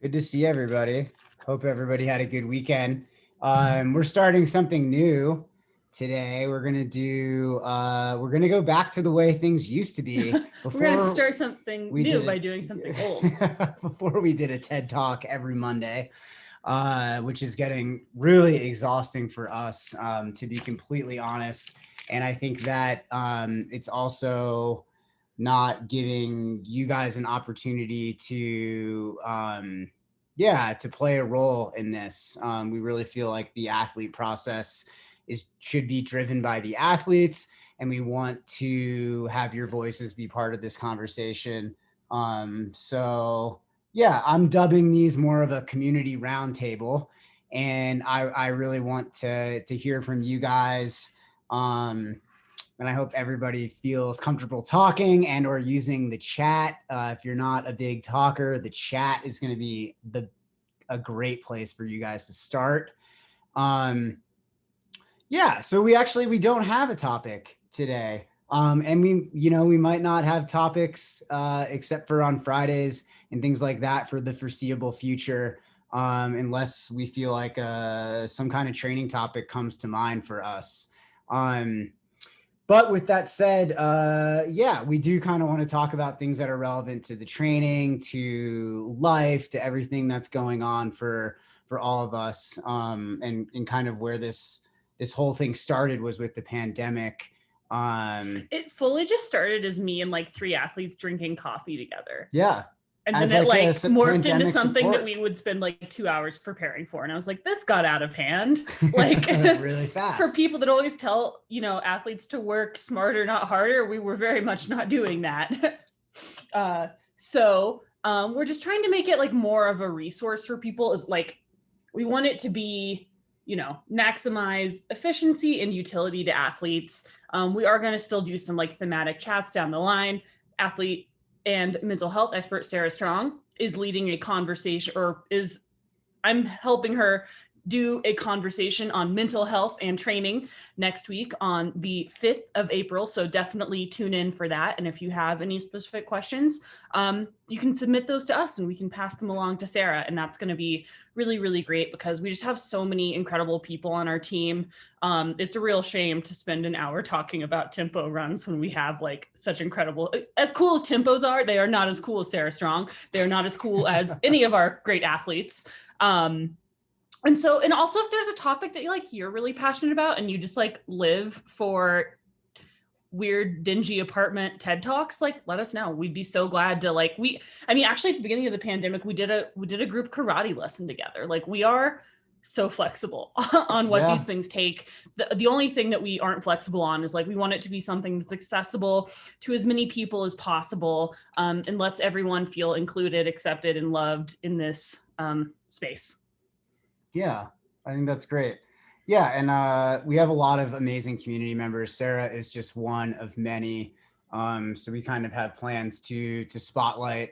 Good to see everybody. Hope everybody had a good weekend. We're starting something new today. We're gonna go back to the way things used to be We're going to before start something we new did by doing something old. it before we did a TED Talk every Monday, which is getting really exhausting for us, to be completely honest. And I think that it's also not giving you guys an opportunity to to play a role in this. We really feel like the athlete process is should be driven by the athletes, and we want to have your voices be part of this conversation. So I'm dubbing these more of a community roundtable, and I really want to hear from you guys. And I hope everybody feels comfortable talking and or using the chat. If you're not a big talker, the chat is going to be a great place for you guys to start. Um, so we don't have a topic today. And we might not have topics except for on Fridays and things like that for the foreseeable future, unless we feel like some kind of training topic comes to mind for us. But with that said, we do kind of want to talk about things that are relevant to the training, to life, to everything that's going on for all of us, and kind of where this whole thing started was with the pandemic. It fully just started as me and like three athletes drinking coffee together. Yeah, And then it like morphed into something that we would spend like 2 hours preparing for. And I was like, this got out of hand. Like really fast. For people that always tell, athletes to work smarter, not harder, we were very much not doing that. We're just trying to make it like more of a resource for people. Is like, we want it to be, maximize efficiency and utility to athletes. We are going to still do some like thematic chats down the line. Athlete and mental health expert Sarah Strong is leading a conversation, I'm helping her do a conversation on mental health and training next week on the 5th of April. So definitely tune in for that. And if you have any specific questions, you can submit those to us and we can pass them along to Sarah. And that's going to be really, really great because we just have so many incredible people on our team. It's a real shame to spend an hour talking about tempo runs when we have like such incredible, as cool as tempos are, they are not as cool as Sarah Strong. They are not as cool as any of our great athletes. And also if there's a topic that you're really passionate about and you just like live for weird dingy apartment TED Talks, like let us know. We'd be so glad to actually at the beginning of the pandemic, we did a group karate lesson together. Like we are so flexible on what these things take. The only thing that we aren't flexible on is like, we want it to be something that's accessible to as many people as possible, and lets everyone feel included, accepted, and loved in this space. Yeah, I think that's great. Yeah, and we have a lot of amazing community members. Sarah is just one of many. So we kind of have plans to spotlight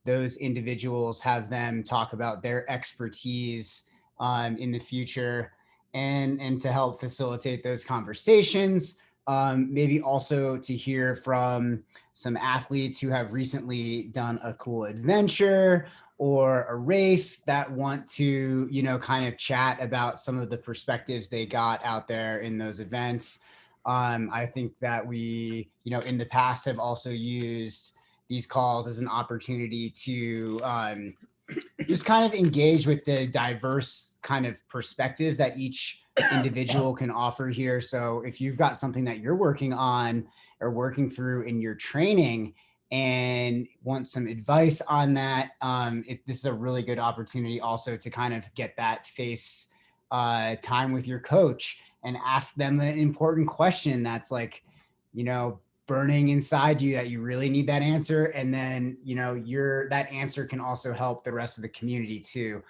those individuals, have them talk about their expertise in the future, and to help facilitate those conversations. Maybe also to hear from some athletes who have recently done a cool adventure or a race that want to, kind of chat about some of the perspectives they got out there in those events. I think that we, in the past have also used these calls as an opportunity to just kind of engage with the diverse kind of perspectives that each individual can offer here. So if you've got something that you're working on or working through in your training and want some advice on that, this is a really good opportunity also to kind of get that face time with your coach and ask them an important question that's like, burning inside you that you really need that answer. And then, that answer can also help the rest of the community too.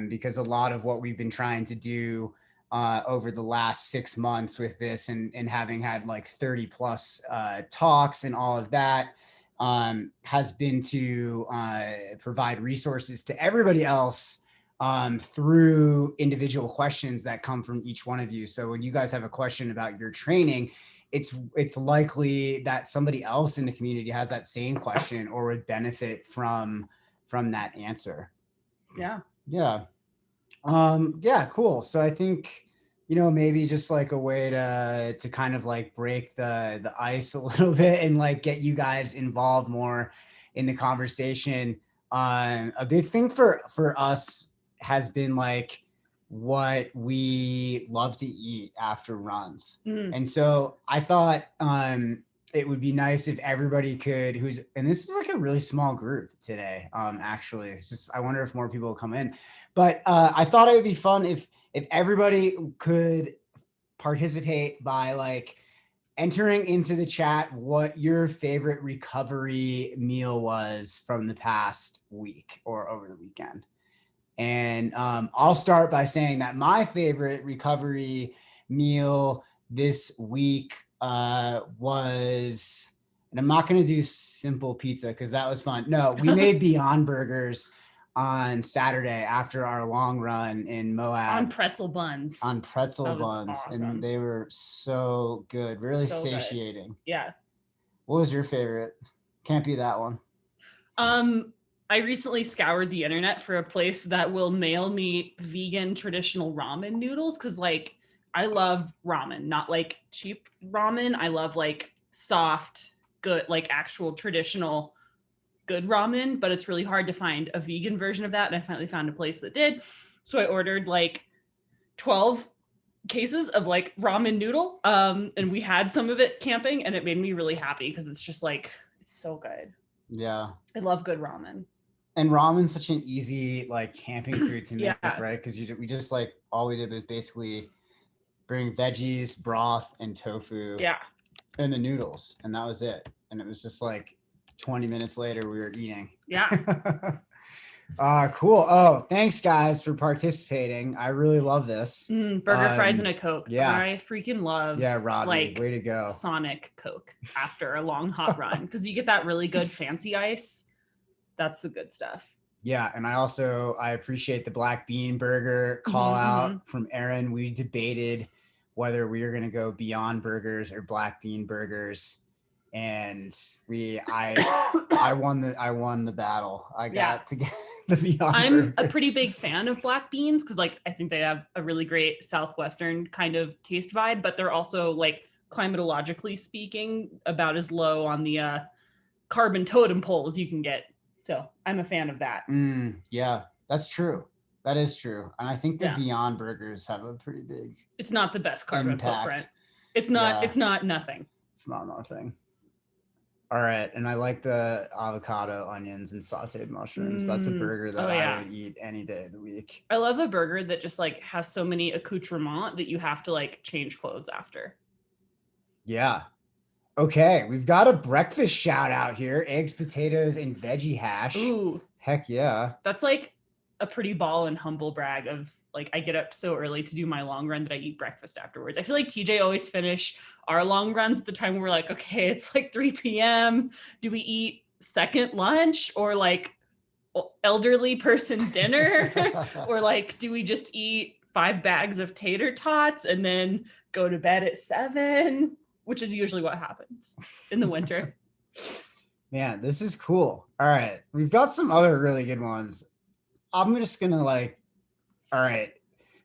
Because a lot of what we've been trying to do over the last 6 months with this and having had like 30 plus talks and all of that, has been to provide resources to everybody else through individual questions that come from each one of you. So when you guys have a question about your training, it's likely that somebody else in the community has that same question or would benefit from that answer. Yeah. Yeah. Yeah, cool. So I think, maybe just like a way to kind of like break the ice a little bit and like get you guys involved more in the conversation. A big thing for us has been like what we love to eat after runs. Mm. And so I thought it would be nice if everybody could and this is like a really small group today. Actually, it's just I wonder if more people will come in. But I thought it would be fun if everybody could participate by like entering into the chat what your favorite recovery meal was from the past week or over the weekend. And I'll start by saying that my favorite recovery meal this week was, and I'm not going to do simple pizza because that was fun. No, we made Beyond Burgers on Saturday after our long run in Moab. On pretzel buns. On pretzel buns. Awesome. And they were so good, really so satiating. Good. Yeah. What was your favorite? Can't be that one. I recently scoured the internet for a place that will mail me vegan traditional ramen noodles because, like, I love ramen, not like cheap ramen. I love like soft, good, like actual traditional good ramen, but it's really hard to find a vegan version of that. And I finally found a place that did. So I ordered like 12 cases of like ramen noodle. And we had some of it camping and it made me really happy because it's just like, it's so good. Yeah. I love good ramen. And ramen's such an easy like camping food to make, Yeah. right? Because we just like all we did was basically bring veggies, broth, and tofu. Yeah. And the noodles, and that was it. And it was just like 20 minutes later we were eating. Yeah. Cool. Oh, thanks guys for participating. I really love this. Burger, fries, and a Coke. Yeah. I freaking love. Yeah, Robbie, like, way to go. Sonic Coke after a long hot run because you get that really good fancy ice. That's the good stuff. Yeah, and I appreciate the black bean burger call out from Aaron. We debated whether we were going to go Beyond Burgers or black bean burgers, and I won the battle. I got to get the Beyond I'm Burgers. A pretty big fan of black beans because like I think they have a really great Southwestern kind of taste vibe, but they're also like climatologically speaking about as low on the carbon totem pole as you can get. So I'm a fan of that. Yeah, that's true. That is true. And I think the Beyond Burgers have a pretty big It's not the best carbon footprint. It's not nothing. It's not nothing. All right. And I like the avocado, onions, and sauteed mushrooms. That's a burger that I would eat any day of the week. I love a burger that just like has so many accoutrements that you have to like change clothes after. Yeah. Okay, we've got a breakfast shout out here. Eggs, potatoes, and veggie hash. Ooh. Heck yeah. That's like a pretty ball and humble brag of like, I get up so early to do my long run that I eat breakfast afterwards. I feel like TJ always finish our long runs at the time we're like, okay, it's like 3 p.m. Do we eat second lunch or like elderly person dinner? Or like, do we just eat 5 bags of tater tots and then go to bed at 7? Which is usually what happens in the winter. Man, this is cool. All right. We've got some other really good ones. I'm just going to all right.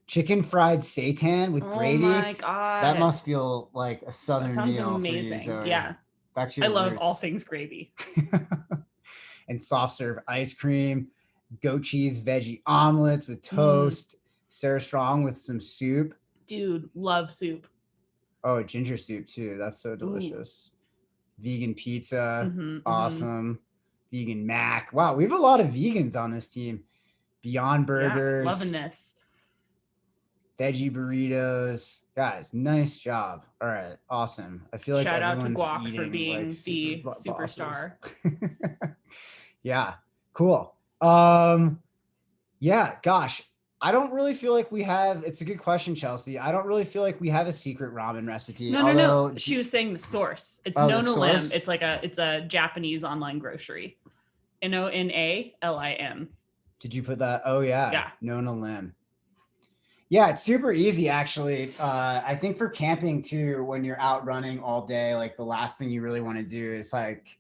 Chicken fried seitan with gravy. Oh my God. That must feel like a southern meal amazing. For you, Zoe. Yeah. I love all things gravy. And soft serve ice cream, goat cheese, veggie omelets with toast, Sarah Strong with some soup. Dude, love soup. Oh, ginger soup too. That's so delicious. Ooh. Vegan pizza. Awesome. Vegan mac. Wow, we have a lot of vegans on this team. Beyond Burgers. Yeah, loving this. Veggie burritos. Guys, nice job. All right, awesome. I feel like shout out to everyone's Guac eating for being like the superstar. Yeah, cool. Yeah, gosh. I don't really feel like we have. It's a good question, Chelsea. I don't really feel like we have a secret ramen recipe. No. She was saying the source. It's Nona Lim. It's like it's a Japanese online grocery. NONALIM. Did you put that? Oh yeah. Yeah. Nona Lim. Yeah, it's super easy actually. I think for camping too, when you're out running all day, like the last thing you really want to do is like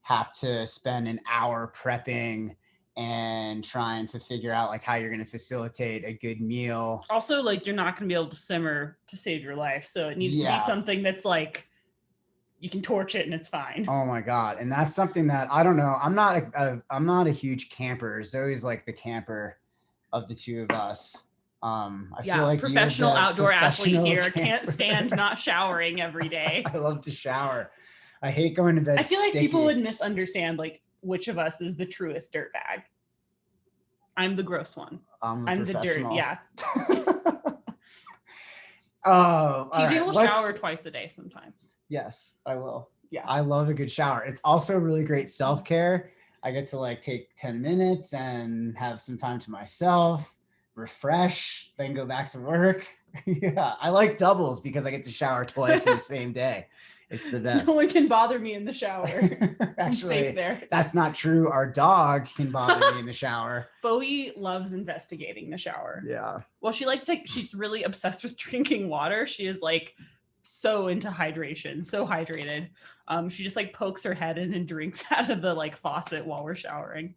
have to spend an hour prepping and trying to figure out like how you're going to facilitate a good meal. Also, like you're not going to be able to simmer to save your life, so it needs to be something that's like you can torch it and it's fine. Oh my God. And that's something that I don't know. I'm not a huge camper. Zoe's like the camper of the two of us. I feel like professional outdoor athlete here. camper. Can't stand not showering every day. I love to shower. I hate going to bed. I feel like sticky. people would mistuunderstand like which of us is the truest dirtbag. I'm the gross one. I'm the dirt. Yeah. Oh, TJ will shower twice a day sometimes. Yes, I will. Yeah. I love a good shower. It's also really great self-care. I get to like take 10 minutes and have some time to myself, refresh, then go back to work. Yeah, I like doubles because I get to shower twice in the same day. It's the best. No one can bother me in the shower. Actually, I'm safe there. That's not true. Our dog can bother me in the shower. Bowie loves investigating the shower. Yeah. Well, she's really obsessed with drinking water. She is like so into hydration, so hydrated. She just like pokes her head in and drinks out of the like faucet while we're showering.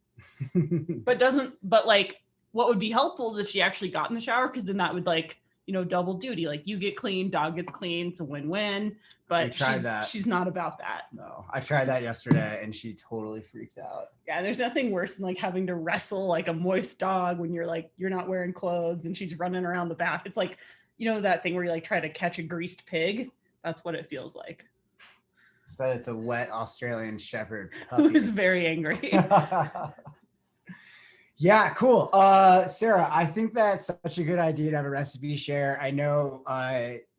But like what would be helpful is if she actually got in the shower, because then that would like, you know, double duty. Like you get clean, dog gets clean. It's a win-win. But she's not about that. No, I tried that yesterday and she totally freaked out. Yeah, there's nothing worse than like having to wrestle like a moist dog when you're not wearing clothes and she's running around the bath. It's like, you know, that thing where you like try to catch a greased pig. That's what it feels like. So it's a wet Australian Shepherd puppy. Who is very angry. Yeah, cool. Sarah, I think that's such a good idea to have a recipe share. I know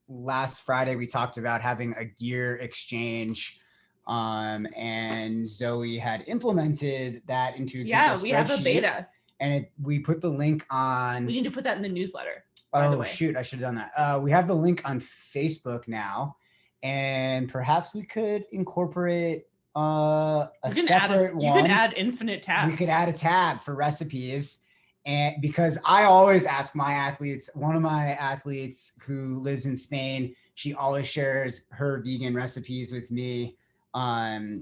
last Friday we talked about having a gear exchange, and Zoe had implemented that into a Google we have a beta. And we put the link on. We need to put that in the newsletter. Oh, shoot, I should have done that. We have the link on Facebook now, and perhaps we could incorporate a separate one. You can add infinite tabs. We could add a tab for recipes. And because I always ask my athletes, one of my athletes who lives in Spain, she always shares her vegan recipes with me.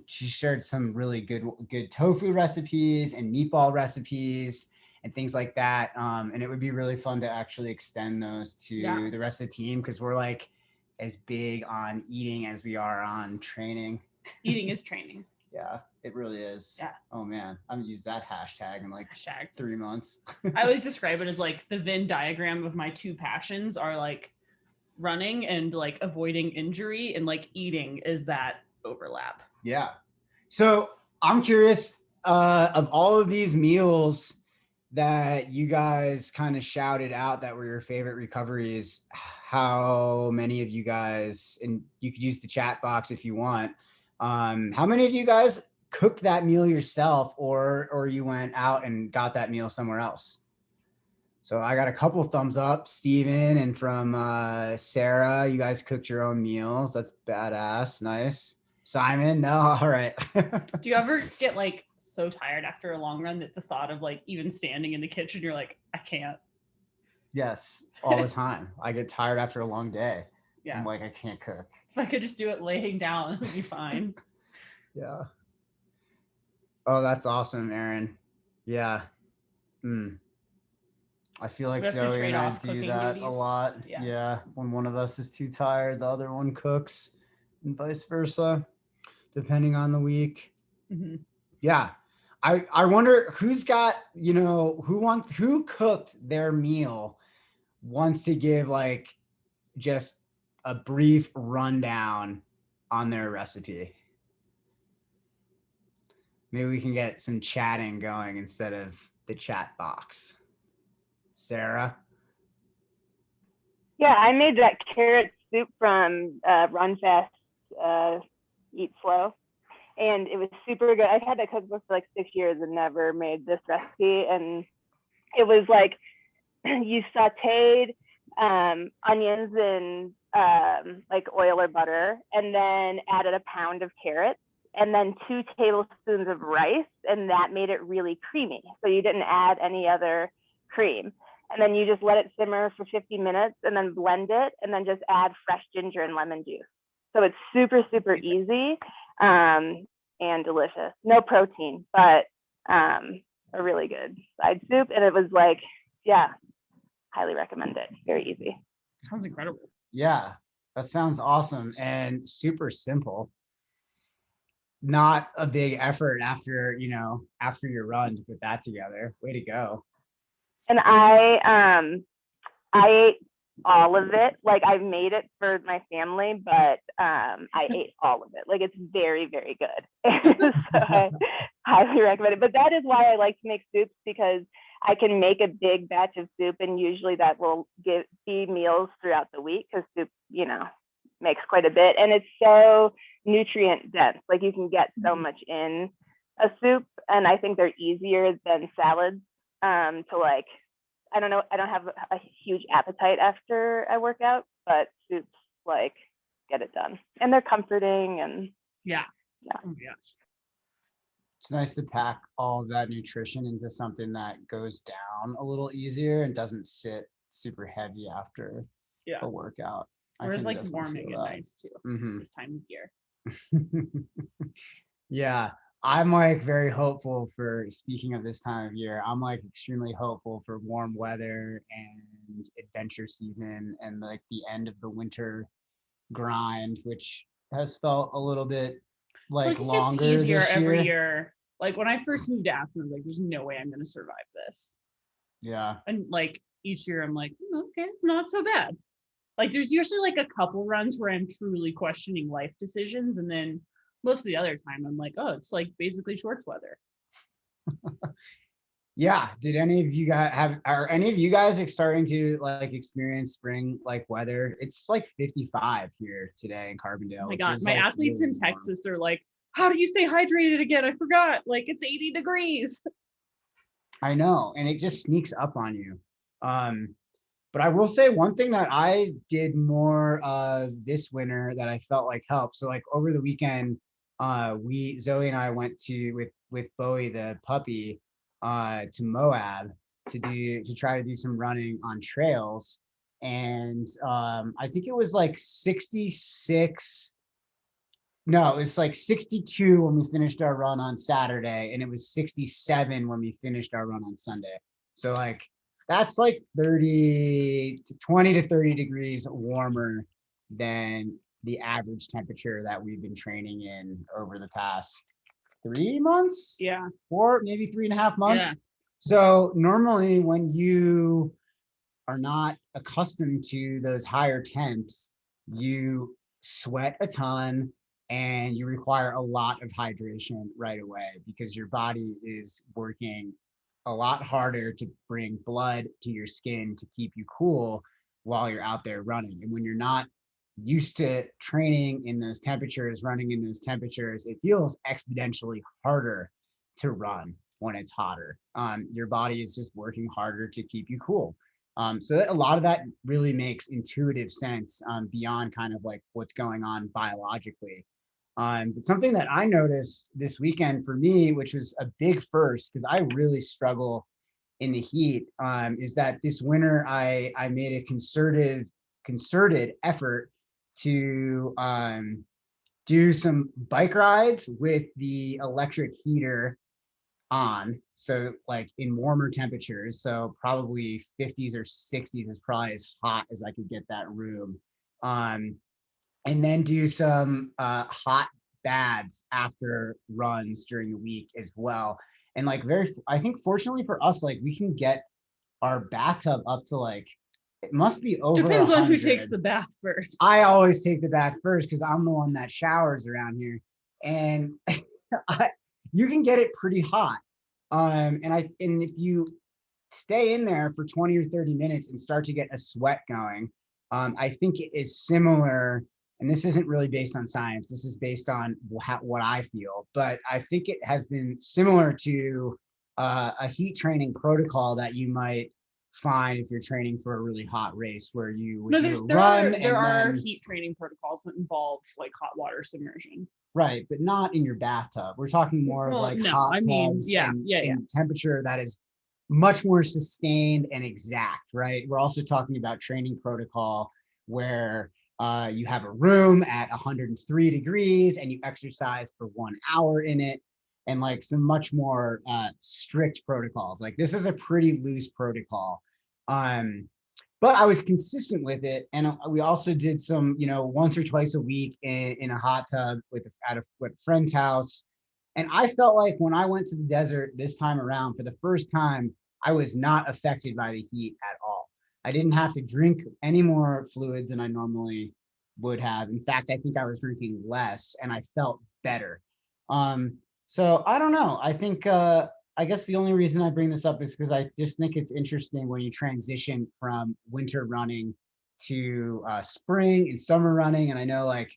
She shared some really good tofu recipes and meatball recipes and things like that. And it would be really fun to actually extend those to the rest of the team, because we're like as big on eating as we are on training. Eating is training. Yeah, it really is. Yeah. Oh man, I'm gonna use that hashtag in like 3 months. I always describe it as like the Venn diagram of my two passions are like running and like avoiding injury, and like eating is that overlap. Yeah. So I'm curious, of all of these meals that you guys kind of shouted out that were your favorite recoveries, how many of you guys, and you could use the chat box if you want, how many of you guys cooked that meal yourself, or you went out and got that meal somewhere else? So I got a couple thumbs up, Steven, and from Sarah, you guys cooked your own meals. That's badass. Nice. Simon, no, all right. Do you ever get like so tired after a long run that the thought of like even standing in the kitchen, you're like, I can't? Yes, all the time. I get tired after a long day. Yeah. I'm like, I can't cook. If I could just do it laying down, it would be fine. Yeah. Oh, that's awesome, Aaron. Yeah. I feel like Zoe and I do that a lot. Yeah. When one of us is too tired, the other one cooks, and vice versa, depending on the week. Mm-hmm. Yeah. I wonder who's got, who cooked their meal wants to give like just a brief rundown on their recipe. Maybe we can get some chatting going instead of the chat box. Sarah? Yeah, I made that carrot soup from Run Fast, Eat Slow, and it was super good. I've had that cookbook for like 6 years and never made this recipe. And it was like you sauteed onions in like oil or butter, and then added a pound of carrots, and then 2 tablespoons of rice, and that made it really creamy. So you didn't add any other cream. And then you just let it simmer for 50 minutes and then blend it, and then just add fresh ginger and lemon juice. So it's super, super easy and delicious. No protein, but a really good side soup. And it was like, yeah, highly recommend it. Very easy. Sounds incredible. Yeah, that sounds awesome and super simple. Not a big effort after, after your run to put that together. Way to go. And I ate all of it. Like I made it for my family, but I ate all of it. Like it's very, very good. So I highly recommend it. But that is why I like to make soups, because I can make a big batch of soup, and usually that will be meals throughout the week, because soup, makes quite a bit, and it's so nutrient dense. Like you can get so much in a soup, and I think they're easier than salads. To like, I don't know, I don't have a huge appetite after I work out, but soups like get it done, and they're comforting, and Yeah. Yeah. Oh my gosh. It's nice to pack all of that nutrition into something that goes down a little easier and doesn't sit super heavy after Yeah. a workout. Whereas can like definitely warming feel and that. nice too Mhm. this time of year. Yeah, I'm like very hopeful for, speaking of this time of year, I'm like extremely hopeful for warm weather and adventure season and like the end of the winter grind, which has felt a little bit like Like it gets longer easier this every year. year. Like when I first moved to Aspen, I was like, there's no way I'm gonna survive this. Yeah. And like each year I'm like, okay, it's not so bad. Like there's usually like a couple runs where I'm truly questioning life decisions, and then most of the other time I'm like, oh, it's like basically shorts weather. Yeah. Did any of you guys are any of you guys starting to like experience spring like weather? It's like 55 here today in Carbondale. Oh my which God, is my like athletes really in warm. Texas are like, how do you stay hydrated again? I forgot. Like it's 80 degrees. I know, and it just sneaks up on you. But I will say one thing that I did more this winter that I felt like helped. So like over the weekend, Zoe and I went with Bowie the puppy to Moab to try to do some running on trails, and I think it was like 66. No, it was like 62 when we finished our run on Saturday, and it was 67 when we finished our run on Sunday. So like that's like 20 to 30 degrees warmer than the average temperature that we've been training in over the past 3 months, Yeah. or maybe 3.5 months. Yeah. So normally when you are not accustomed to those higher temps, you sweat a ton and you require a lot of hydration right away because your body is working a lot harder to bring blood to your skin to keep you cool while you're out there running. And when you're not used to training in those temperatures, running in those temperatures, it feels exponentially harder to run when it's hotter. Your body is just working harder to keep you cool. So a lot of that really makes intuitive sense beyond kind of like what's going on biologically. But something that I noticed this weekend for me, which was a big first, because I really struggle in the heat, is that this winter I made a concerted effort to do some bike rides with the electric heater on. So like in warmer temperatures, so probably 50s or 60s is probably as hot as I could get that room. And then do some hot baths after runs during the week as well. And like I think fortunately for us, like we can get our bathtub up to like, it must be over Depends on who 100. takes the bath first. I always take the bath first because I'm the one that showers around here. And you can get it pretty hot. And if you stay in there for 20 or 30 minutes and start to get a sweat going, I think it is similar. And this isn't really based on science. This is based on what I feel. But I think it has been similar to a heat training protocol that you might find if you're training for a really hot race, where you would do a run and there are then heat training protocols that involve like hot water submersion. right, but not in your bathtub. We're talking more of like hot tubs and temperature that is much more sustained and exact, right? We're also talking about training protocol where you have a room at 103 degrees and you exercise for 1 hour in it. and like some much more strict protocols. Like this is a pretty loose protocol. But I was consistent with it. And we also did some, once or twice a week in a hot tub at a friend's house. And I felt like when I went to the desert this time around for the first time, I was not affected by the heat at all. I didn't have to drink any more fluids than I normally would have. In fact, I think I was drinking less and I felt better. So I don't know. I guess the only reason I bring this up is because I just think it's interesting when you transition from winter running to spring and summer running. And I know like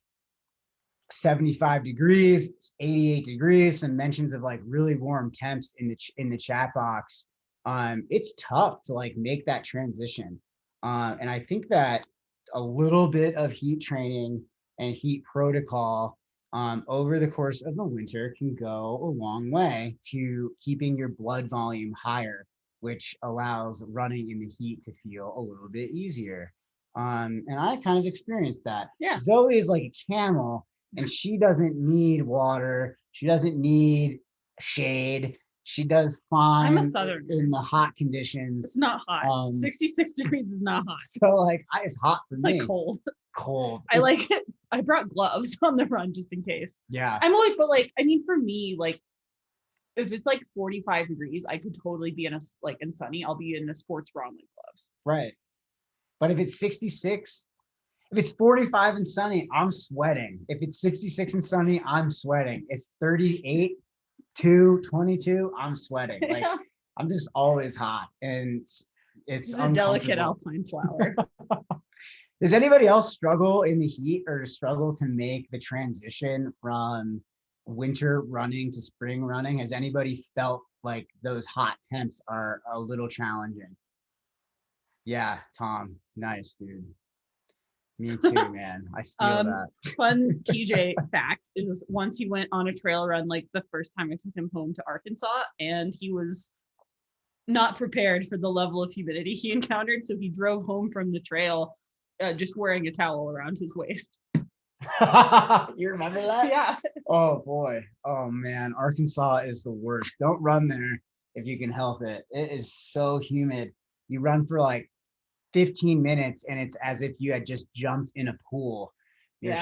75 degrees, 88 degrees, some mentions of like really warm temps in the chat box. It's tough to like make that transition. And I think that a little bit of heat training and heat protocol over the course of the winter can go a long way to keeping your blood volume higher, which allows running in the heat to feel a little bit easier. And I kind of experienced that. Yeah. Zoe is like a camel and she doesn't need water. She doesn't need shade. She does fine I'm a Southern in the hot conditions. It's not hot. 66 degrees is not hot. So like it's hot for me. It's like cold. Cold. I like it. I brought gloves on the run just in case. Yeah. I'm like, but like, I mean, for me, like, if it's like 45 degrees, I could totally be in in sunny. I'll be in a sports bra and like gloves. Right. But if it's 66, if it's 45 and sunny, I'm sweating. If it's 66 and sunny, I'm sweating. It's 38 to 22, I'm sweating. Like I'm just always hot, and it's a delicate alpine flower. Does anybody else struggle in the heat or struggle to make the transition from winter running to spring running? Has anybody felt like those hot temps are a little challenging? Yeah, Tom. Nice, dude. Me too, man. I feel that. Fun TJ fact is once he went on a trail run, like the first time I took him home to Arkansas, and he was not prepared for the level of humidity he encountered. So he drove home from the trail just wearing a towel around his waist. You remember that? Yeah. Oh boy. Oh man. Arkansas is the worst. Don't run there if you can help it. It is so humid. You run for like 15 minutes and it's as if you had just jumped in a pool. Your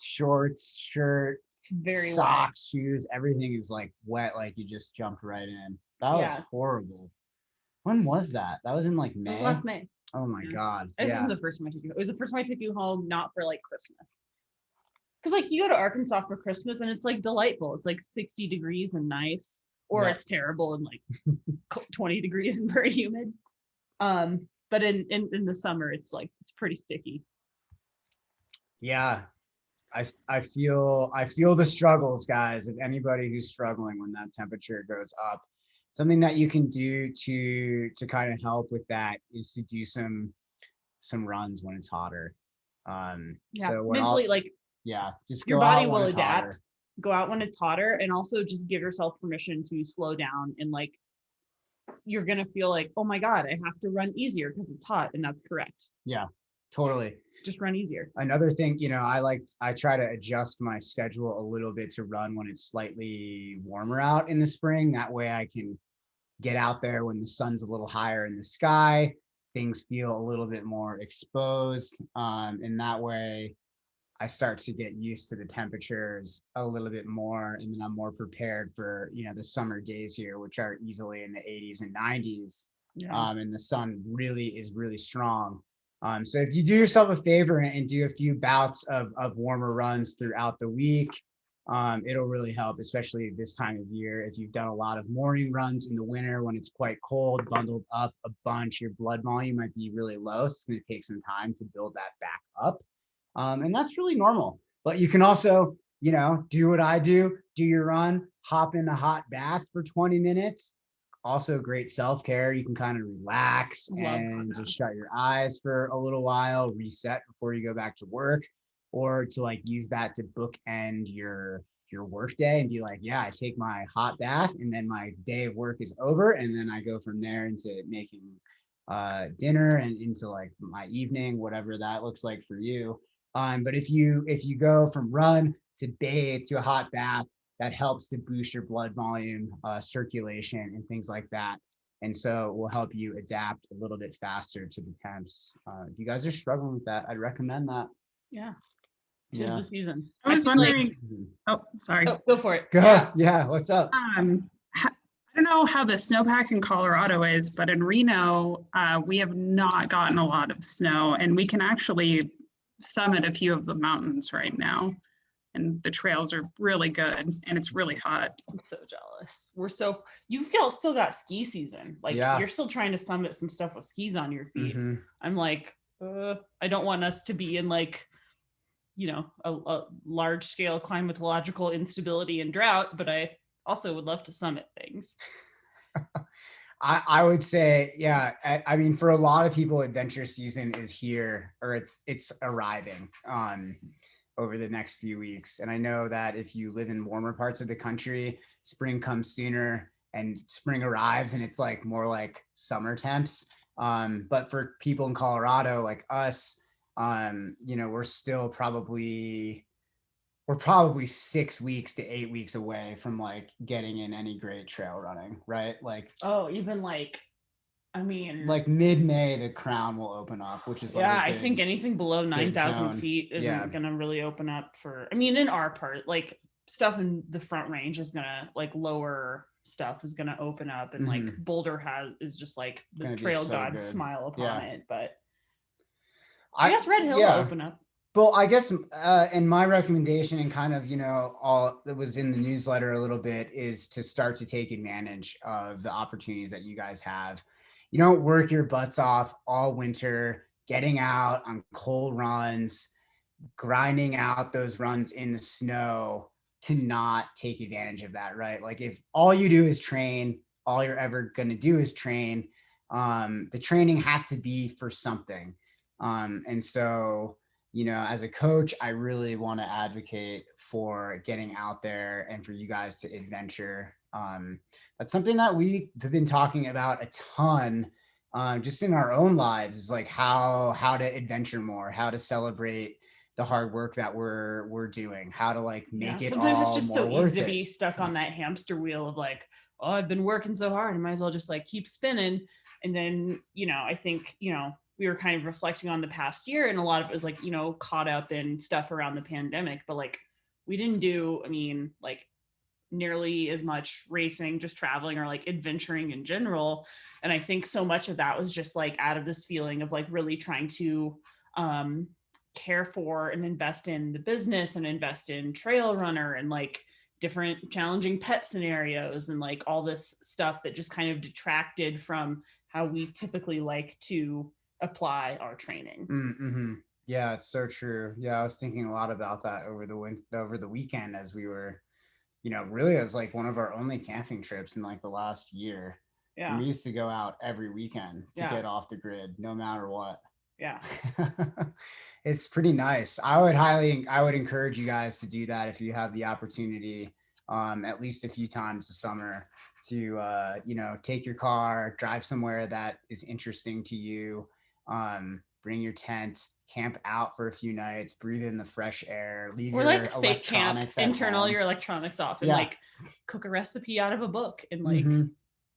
shorts, shirt, very socks, wet. Shoes, everything is like wet, like you just jumped right in. That was horrible. When was that? That was in like May. It was last May. Oh my God. This wasn't the first time I took you. It was the first time I took you home, not for like Christmas. Because like you go to Arkansas for Christmas and it's like delightful. It's like 60 degrees and nice, or it's terrible and like 20 degrees and very humid. But in the summer, it's like it's pretty sticky. Yeah, I feel the struggles, guys. If anybody who's struggling when that temperature goes up, something that you can do to kind of help with that is to do some runs when it's hotter. So mentally, just your body will adapt. Hotter. Go out when it's hotter, and also just give yourself permission to slow down. And like you're gonna feel like, oh my God, I have to run easier because it's hot, and that's correct. Yeah, totally. Just run easier. Another thing, I try to adjust my schedule a little bit to run when it's slightly warmer out in the spring. That way I can get out there when the sun's a little higher in the sky. Things feel a little bit more exposed. And that way I start to get used to the temperatures a little bit more. And then I'm more prepared for, the summer days here, which are easily in the 80s and 90s. Yeah. And the sun really is really strong. So if you do yourself a favor and do a few bouts of warmer runs throughout the week, it'll really help, especially this time of year. If you've done a lot of morning runs in the winter when it's quite cold, bundled up a bunch, your blood volume might be really low. So it's going to take some time to build that back up. And that's really normal. But you can also, do what I do your run, hop in a hot bath for 20 minutes. Also great self-care. You can kind of relax and just shut your eyes for a little while, reset before you go back to work, or to like use that to bookend your work day and be like, yeah, I take my hot bath and then my day of work is over. And then I go from there into making dinner and into like my evening, whatever that looks like for you. But if you go from run to bathe to a hot bath, that helps to boost your blood volume, circulation, and things like that. And so it will help you adapt a little bit faster to the temps. If you guys are struggling with that, I'd recommend that. Yeah. Tis Yeah. the season. I was feel like- wondering, oh, sorry. Oh, go for it. Go. Yeah. What's up? I don't know how the snowpack in Colorado is, but in Reno, we have not gotten a lot of snow, and we can actually summit a few of the mountains right now. And the trails are really good, and it's really hot. I'm so jealous. You've still got ski season. Like Yeah. you're still trying to summit some stuff with skis on your feet. Mhm. I'm like, I don't want us to be in like, a large scale climatological instability and drought, but I also would love to summit things. I would say, yeah. I mean, for a lot of people, adventure season is here, or it's arriving over the next few weeks. And I know that if you live in warmer parts of the country, spring comes sooner, and spring arrives, and it's like more like summer temps. But for people in Colorado like us, we're still probably 6 weeks to 8 weeks away from like getting in any great trail running, right? Like, Even like mid-May, the crown will open up, which is I think anything below 9,000 zone. feet isn't Yeah. gonna really open up in our part, like stuff in the Front Range is gonna, like lower stuff is gonna open up, and like Boulder is just like the Gonna be trail so gods good. smile upon Yeah. it. But I guess Red Hill will open up. Well, I guess, and my recommendation, and kind of, all that was in the newsletter a little bit, is to start to take advantage of the opportunities that you guys have. You don't work your butts off all winter, getting out on cold runs, grinding out those runs in the snow, to not take advantage of that, right? Like, if all you do is train, all you're ever going to do is train, the training has to be for something. And so, as a coach, I really want to advocate for getting out there and for you guys to adventure. That's something that we have been talking about a ton, just in our own lives, is like how to adventure more, how to celebrate the hard work that we're doing, how to like make it sometimes all it's just more so worth easy to it. be stuck on that hamster wheel of like, oh, I've been working so hard, I might as well just like keep spinning. And then, I think, we were kind of reflecting on the past year, and a lot of it was like, caught up in stuff around the pandemic, but like we didn't do, like nearly as much racing, just traveling or like adventuring in general. And I think so much of that was just like out of this feeling of like really trying to care for and invest in the business and invest in trail runner and like different challenging pet scenarios and like all this stuff that just kind of detracted from how we typically like to apply our training. Mm-hmm. Yeah, it's so true. Yeah, I was thinking a lot about that over the weekend, as we were, really, as like one of our only camping trips in like the last year. Yeah. We used to go out every weekend to Yeah. get off the grid, no matter what. Yeah. It's pretty nice. I would encourage you guys to do that if you have the opportunity, at least a few times a summer, to take your car, drive somewhere that is interesting to you, bring your tent, camp out for a few nights, breathe in the fresh air, leave Or your like fake camp electronics at and turn all home. your electronics off and Yeah. like cook a recipe out of a book and like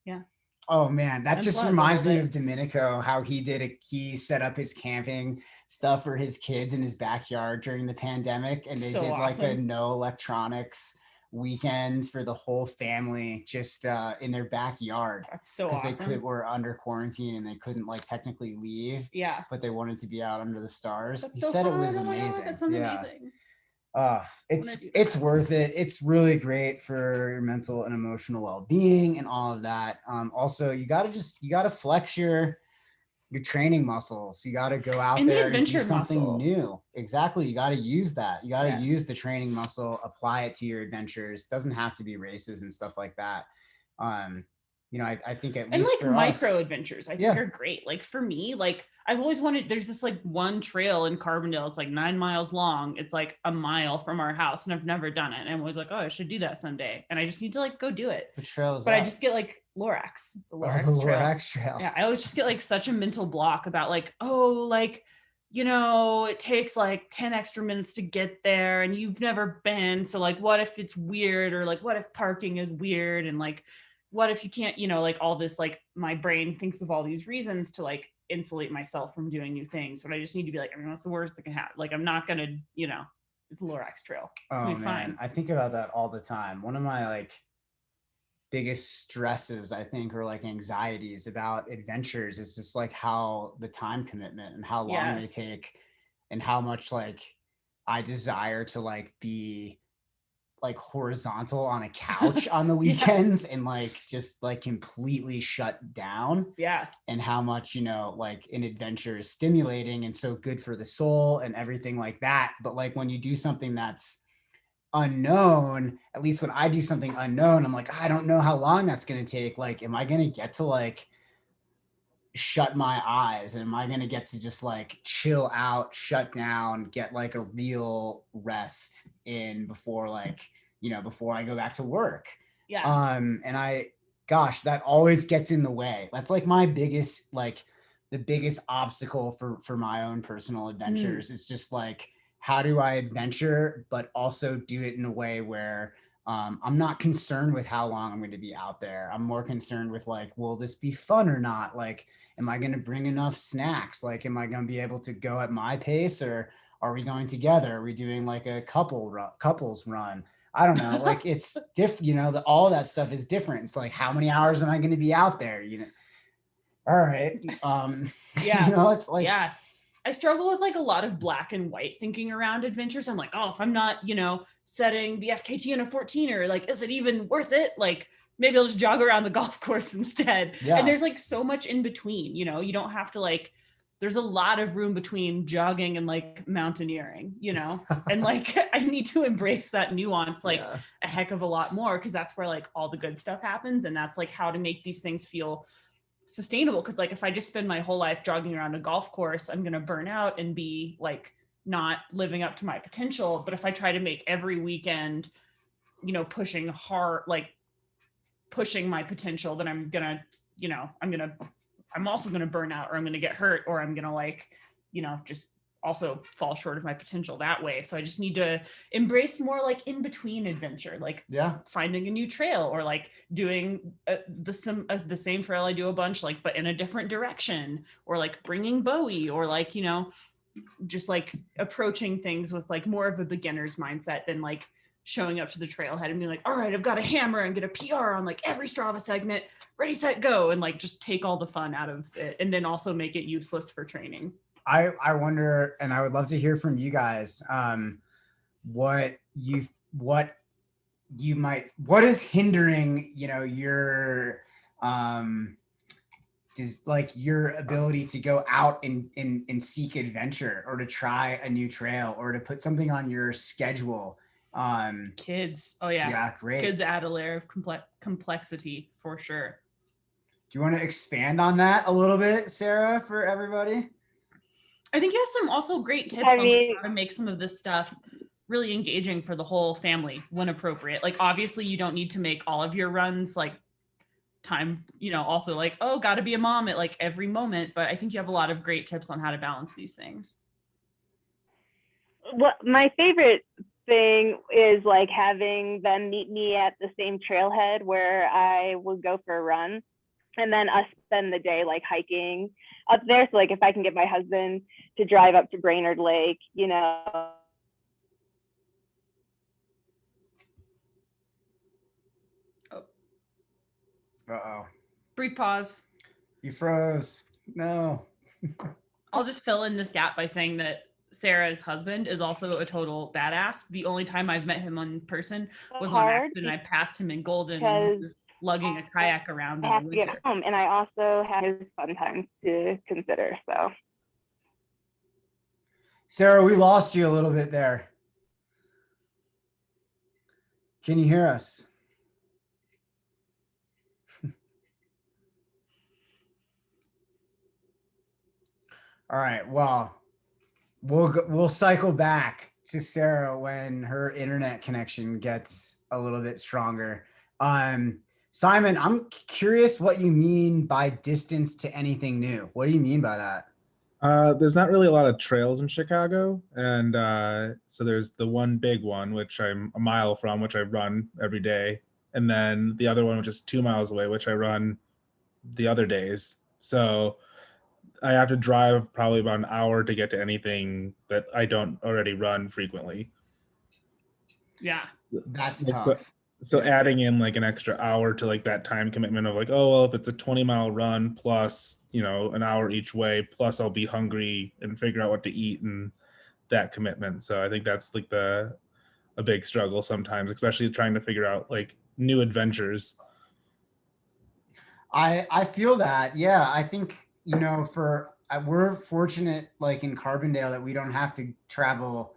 yeah. Oh man, that just Unplug a reminds little me of Domenico, how he set up his camping stuff for his kids in his backyard during the pandemic, and they So did like a awesome. no electronics weekend for the whole family, just in their backyard, That's so because awesome. they were under quarantine and they couldn't like technically leave, Yeah. but they wanted to be out under the stars. That's He so said fun. it was Oh my God, amazing. that sounds Yeah. amazing. It's worth it. It's really great for your mental and emotional well-being and all of that. Also, you gotta flex your training muscles. You gotta go out And the there and do adventure something muscle. new. Exactly. You gotta use that. You gotta Yeah. use the training muscle, apply it to your adventures. It doesn't have to be races and stuff like that. I think at And least like for micro us, adventures, I think Yeah. are great. Like for me, like I've always wanted, there's this like one trail in Carbondale. It's like 9 miles long. It's like a mile from our house, and I've never done it. And I'm always like, oh, I should do that someday. And I just need to like go do it. the trails. But I just get like Lorax, the the Lorax trail. Lorax Trail. Yeah, I always just get like such a mental block about like, oh, like you know, it takes like 10 extra minutes to get there and you've never been. So like, what if it's weird, or like, what if parking is weird? And like, what if you can't, you know, like all this, like my brain thinks of all these reasons to like insulate myself from doing new things. But I just need to be like, I mean, what's the worst that can happen? Like, I'm not going to, you know, it's a Lorax trail. It's Oh gonna be man, fine. I think about that all the time. One of my like biggest stresses, I think, or like anxieties about adventures is just like how the time commitment and how long Yeah. they take, and how much like I desire to like be like horizontal on a couch on the weekends and like just like completely shut down, Yeah. and how much, you know, like an adventure is stimulating and so good for the soul and everything like that. But like when you do something that's unknown, at least when I do something unknown, I'm like, I don't know how long that's going to take. Like, am I going to get to like shut my eyes, and am I going to get to just like chill out, shut down, get like a real rest in before like, you know, before I go back to work? Yeah. And gosh, that always gets in the way. That's like my biggest, like the biggest obstacle for my own personal adventures. It's just like, how do I adventure, but also do it in a way where I'm not concerned with how long I'm going to be out there. I'm more concerned with like, will this be fun or not? Like, am I going to bring enough snacks? Like, am I going to be able to go at my pace, or are we going together? Are we doing like a couples run? I don't know. Like, it's different, you know, all of that stuff is different. It's like, how many hours am I going to be out there? You know? All right. Yeah. You know, it's like, yeah. I struggle with like a lot of black and white thinking around adventures. I'm like, oh, if I'm not, you know, setting the FKT in a 14er, like, is it even worth it? Like, maybe I'll just jog around the golf course instead. Yeah. And there's like so much in between, you know, you don't have to like, there's a lot of room between jogging and like mountaineering, you know, and like, I need to embrace that nuance like yeah. a heck of a lot more, because that's where like all the good stuff happens. And that's like how to make these things feel sustainable, because like if I just spend my whole life jogging around a golf course, I'm going to burn out and be like not living up to my potential. But if I try to make every weekend, you know, pushing hard, like pushing my potential, then I'm going to, you know, I'm also going to burn out, or I'm going to get hurt, or I'm going to like, you know, just also fall short of my potential that way. So I just need to embrace more like in between adventure, like Yeah. finding a new trail, or like doing the same trail I do a bunch, like, but in a different direction, or like bringing Bowie, or like, you know, just like approaching things with like more of a beginner's mindset than like showing up to the trailhead and being like, all right, I've got a hammer and get a PR on like every Strava segment, ready, set, go, and like just take all the fun out of it, and then also make it useless for training. I wonder, and I would love to hear from you guys, what what is hindering, you know, your like your ability to go out and seek adventure, or to try a new trail, or to put something on your schedule. Kids. Oh yeah. Yeah, great. Kids add a layer of complexity for sure. Do you want to expand on that a little bit, Sarah, for everybody? I think you have some also great tips on how to make some of this stuff really engaging for the whole family when appropriate. Like, obviously you don't need to make all of your runs like time, you know, also like, oh, got to be a mom at like every moment. But I think you have a lot of great tips on how to balance these things. Well, my favorite thing is like having them meet me at the same trailhead where I would go for a run, and then us spend the day like hiking up there. So like if I can get my husband to drive up to Brainerd Lake, you know. Uh-oh. Brief pause. You froze. No. I'll just fill in this gap by saying that Sarah's husband is also a total badass. The only time I've met him in person was on accident. I passed him in Golden and he was lugging a kayak around. I have to get home, and I also have his fun times to consider. So, Sarah, we lost you a little bit there. Can you hear us? All right. Well, we'll cycle back to Sarah when her internet connection gets a little bit stronger. Simon, I'm curious what you mean by distance to anything new. What do you mean by that? There's not really a lot of trails in Chicago, and so there's the one big one, which I'm a mile from, which I run every day, and then the other one, which is 2 miles away, which I run the other days. So I have to drive probably about an hour to get to anything that I don't already run frequently. Yeah. That's Like, tough. so Yeah. adding in like an extra hour to like that time commitment of like, oh well, if it's a 20-mile run plus, an hour each way, plus I'll be hungry and figure out what to eat and that commitment. So I think that's like a big struggle sometimes, especially trying to figure out like new adventures. I feel that. Yeah, I think, we're fortunate like in Carbondale that we don't have to travel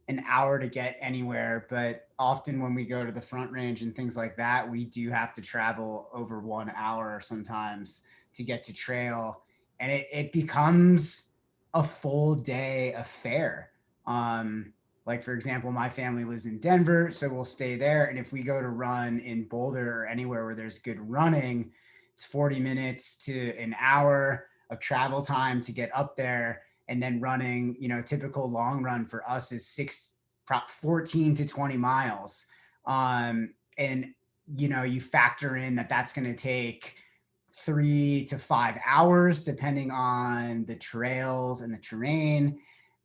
an hour to get anywhere, but often when we go to the Front Range and things like that, we do have to travel over 1 hour sometimes to get to trail, and it becomes a full day affair. Like for example, my family lives in Denver, so we'll stay there, and if we go to run in Boulder or anywhere where there's good running, it's 40 minutes to an hour of travel time to get up there. And then running, typical long run for us is 14 to 20 miles. And, you factor in that that's going to take 3 to 5 hours, depending on the trails and the terrain.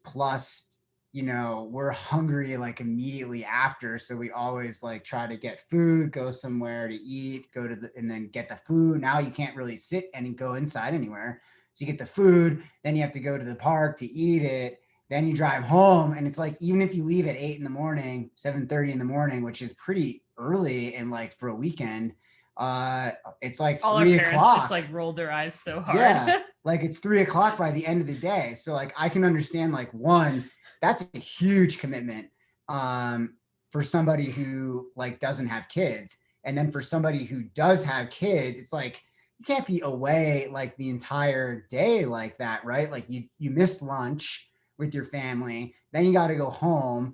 Plus, we're hungry like immediately after. So we always like try to get food, go somewhere to eat, and then get the food. Now you can't really sit and go inside anywhere. So you get the food, then you have to go to the park to eat it. Then you drive home. And it's like, even if you leave at 8 in the morning, 7:30 in the morning, which is pretty early and like for a weekend, it's like All 3 our parents o'clock. just like rolled their eyes so hard. Yeah. Like it's 3 o'clock by the end of the day. So like I can understand like one, that's a huge commitment for somebody who like doesn't have kids. And then for somebody who does have kids, it's like you can't be away like the entire day like that, right? Like you missed lunch with your family, then you got to go home,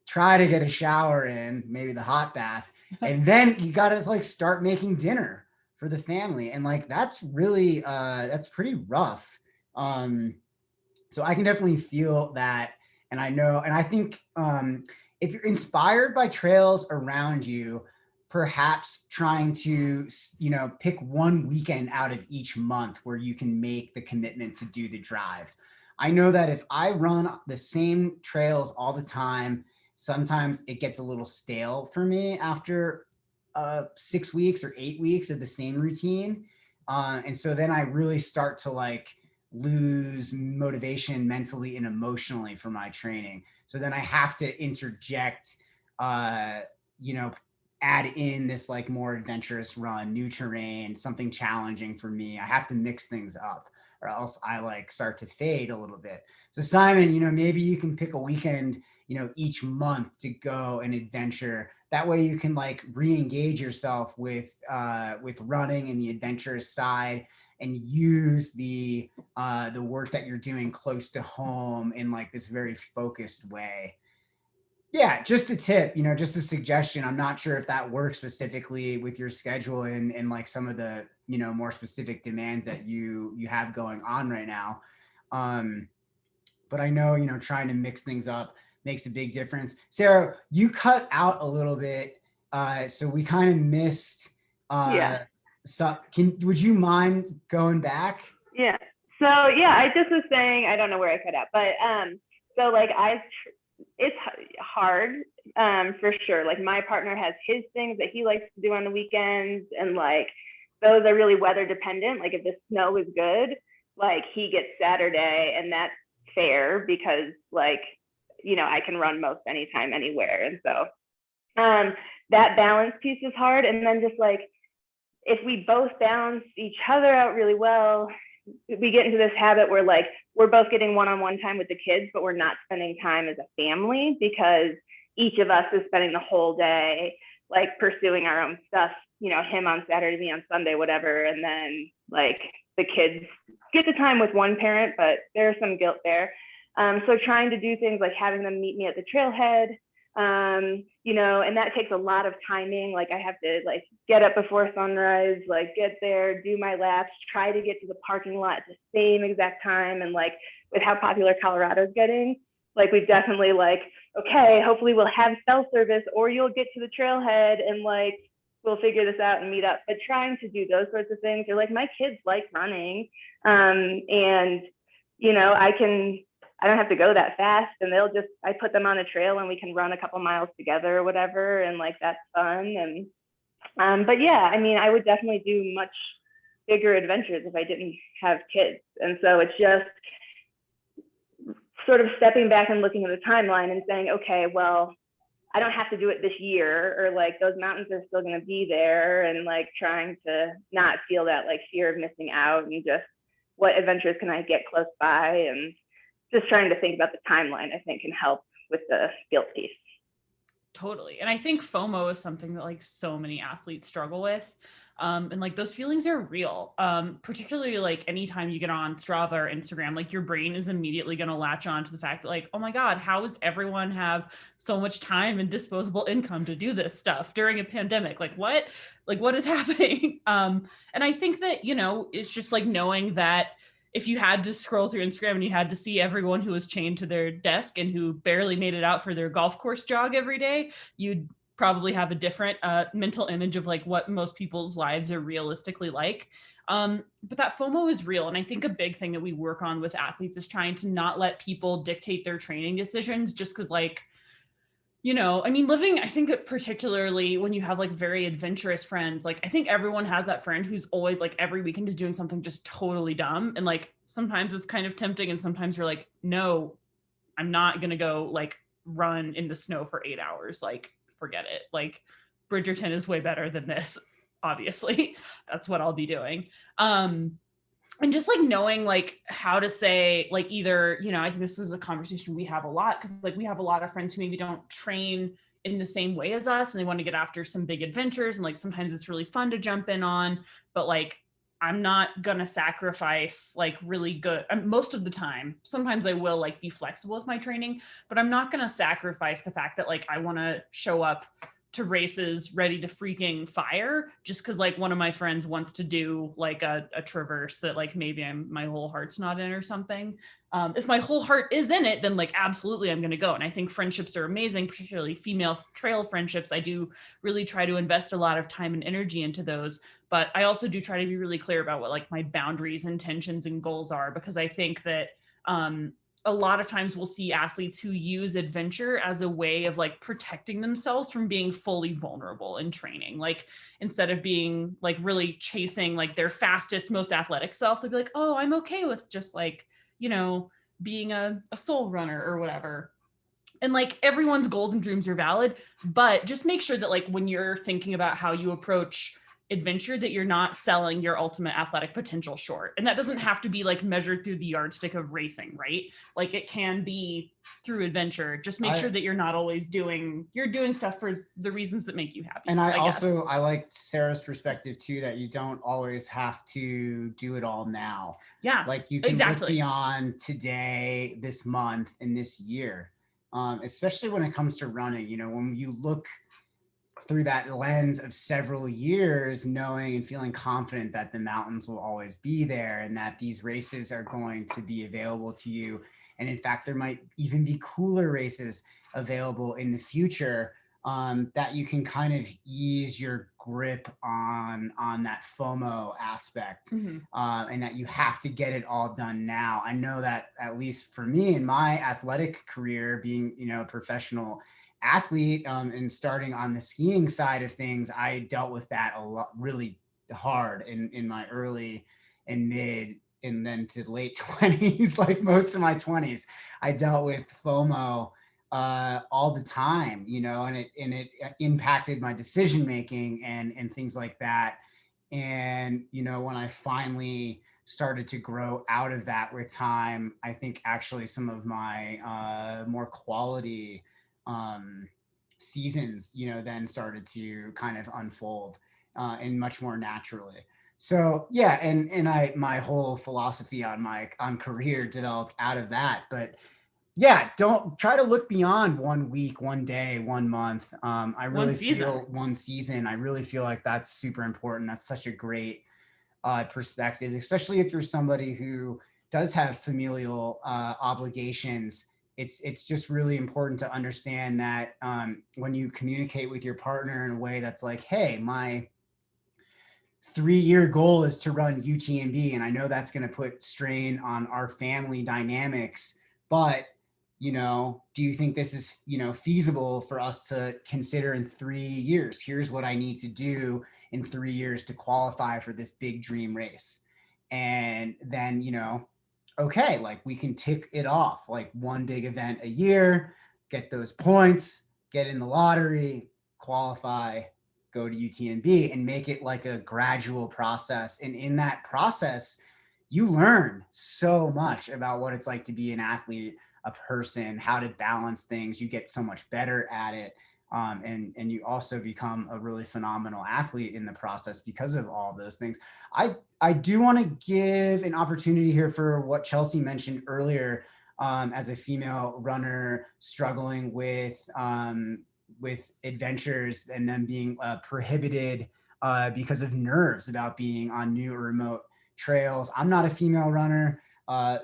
try to get a shower in, maybe the hot bath, and then you got to like start making dinner for the family, and like that's really that's pretty rough. So I can definitely feel that, and I think if you're inspired by trails around you, perhaps trying to pick one weekend out of each month where you can make the commitment to do the drive. I know that if I run the same trails all the time, sometimes it gets a little stale for me after 6 weeks or 8 weeks of the same routine. And so then I really start to like lose motivation mentally and emotionally for my training. So then I have to interject, add in this like more adventurous run, new terrain, something challenging for me. I have to mix things up or else I like start to fade a little bit. So Simon, maybe you can pick a weekend, each month to go and adventure. That way you can like re-engage yourself with running and the adventurous side, and use the work that you're doing close to home in like this very focused way. Yeah, just a tip, just a suggestion. I'm not sure if that works specifically with your schedule and like some of the, more specific demands that you have going on right now. But I know, trying to mix things up makes a big difference. Sarah, you cut out a little bit, so we kind of missed. Yeah. So would you mind going back? Yeah. So yeah, I just was saying, I don't know where I cut out, but so like it's hard for sure. Like my partner has his things that he likes to do on the weekends, and like those are really weather dependent. Like if the snow is good, like he gets Saturday, and that's fair because like, I can run most anytime, anywhere. And so that balance piece is hard. And then just like, if we both balance each other out really well, we get into this habit where like, we're both getting one-on-one time with the kids, but we're not spending time as a family because each of us is spending the whole day like pursuing our own stuff, him on Saturday, me on Sunday, whatever. And then like the kids get the time with one parent, but there's some guilt there. So trying to do things like having them meet me at the trailhead, you know, and that takes a lot of timing. Like I have to like get up before sunrise, like get there, do my laps, try to get to the parking lot at the same exact time. And like with how popular Colorado's getting, like we've definitely like, okay, hopefully we'll have cell service or you'll get to the trailhead and like we'll figure this out and meet up. But trying to do those sorts of things, or like my kids like running, and you know, I don't have to go that fast, and I put them on a trail and we can run a couple miles together or whatever, and like that's fun. And but yeah, I mean, I would definitely do much bigger adventures if I didn't have kids. And so it's just sort of stepping back and looking at the timeline and saying, okay, well, I don't have to do it this year, or like those mountains are still going to be there, and like trying to not feel that like fear of missing out, and just what adventures can I get close by, and just trying to think about the timeline, I think, can help with the guilt piece. Totally. And I think FOMO is something that like so many athletes struggle with. And like those feelings are real. Particularly like anytime you get on Strava or Instagram, like your brain is immediately going to latch on to the fact that like, oh my God, how does everyone have so much time and disposable income to do this stuff during a pandemic? Like what is happening? And I think that, you know, it's just like knowing that if you had to scroll through Instagram and you had to see everyone who was chained to their desk and who barely made it out for their golf course jog every day, you'd probably have a different mental image of like what most people's lives are realistically like. But that FOMO is real. And I think a big thing that we work on with athletes is trying to not let people dictate their training decisions just because like, you know, I mean, I think particularly when you have like very adventurous friends, like I think everyone has that friend who's always like every weekend is doing something just totally dumb. And like sometimes it's kind of tempting and sometimes you're like, no, I'm not going to go like run in the snow for 8 hours. Like, forget it. Like Bridgerton is way better than this. Obviously, that's what I'll be doing. And just like knowing like how to say like either, you know, I think this is a conversation we have a lot because like we have a lot of friends who maybe don't train in the same way as us and they want to get after some big adventures. And like sometimes it's really fun to jump in on, but like I'm not gonna sacrifice like really good most of the time. Sometimes I will like be flexible with my training, but I'm not gonna sacrifice the fact that like I want to show up to races ready to freaking fire just because like one of my friends wants to do like a traverse that like maybe my whole heart's not in or something. If my whole heart is in it, then like absolutely I'm going to go. And I think friendships are amazing, particularly female trail friendships. I do really try to invest a lot of time and energy into those, but I also do try to be really clear about what like my boundaries, intentions, and goals are, because I think that a lot of times we'll see athletes who use adventure as a way of like protecting themselves from being fully vulnerable in training. Like instead of being like really chasing like their fastest, most athletic self, they'll be like, oh, I'm okay with just like, you know, being a soul runner or whatever. And like everyone's goals and dreams are valid, but just make sure that like when you're thinking about how you approach adventure that you're not selling your ultimate athletic potential short. And that doesn't have to be like measured through the yardstick of racing, right? Like it can be through adventure. Just make sure that you're not always doing stuff for the reasons that make you happy. And I like Sarah's perspective too, that you don't always have to do it all now. Yeah, like you can look beyond today, this month, and this year. Especially when it comes to running, you know, when you look through that lens of several years, knowing and feeling confident that the mountains will always be there and that these races are going to be available to you. And in fact, there might even be cooler races available in the future, that you can kind of ease your grip on that FOMO aspect, and that you have to get it all done now. I know that at least for me in my athletic career, being, you know, a professional athlete, and starting on the skiing side of things, I dealt with that a lot, really hard in my early and mid and then to late 20s, like most of my 20s, I dealt with FOMO all the time, you know, and it impacted my decision making and things like that. And, you know, when I finally started to grow out of that with time, I think actually some of my more quality seasons, you know, then started to kind of unfold and much more naturally. So yeah, and my whole philosophy on career developed out of that. But yeah, don't try to look beyond 1 week, 1 day, 1 month. I really season. feel 1 season. I really feel like that's super important. That's such a great perspective, especially if you're somebody who does have familial obligations. It's just really important to understand that when you communicate with your partner in a way that's like, hey, my 3-year goal is to run UTMB, and I know that's going to put strain on our family dynamics, but do you think this is, feasible for us to consider in 3 years? Here's what I need to do in 3 years to qualify for this big dream race. And then, okay, like we can tick it off, like one big event a year, get those points, get in the lottery, qualify, go to UTMB, and make it like a gradual process. And in that process, you learn so much about what it's like to be an athlete, a person, how to balance things. You get so much better at it. And you also become a really phenomenal athlete in the process because of all of those things. I do want to give an opportunity here for what Chelsea mentioned earlier, as a female runner struggling with adventures and them being prohibited because of nerves about being on new or remote trails. I'm not a female runner.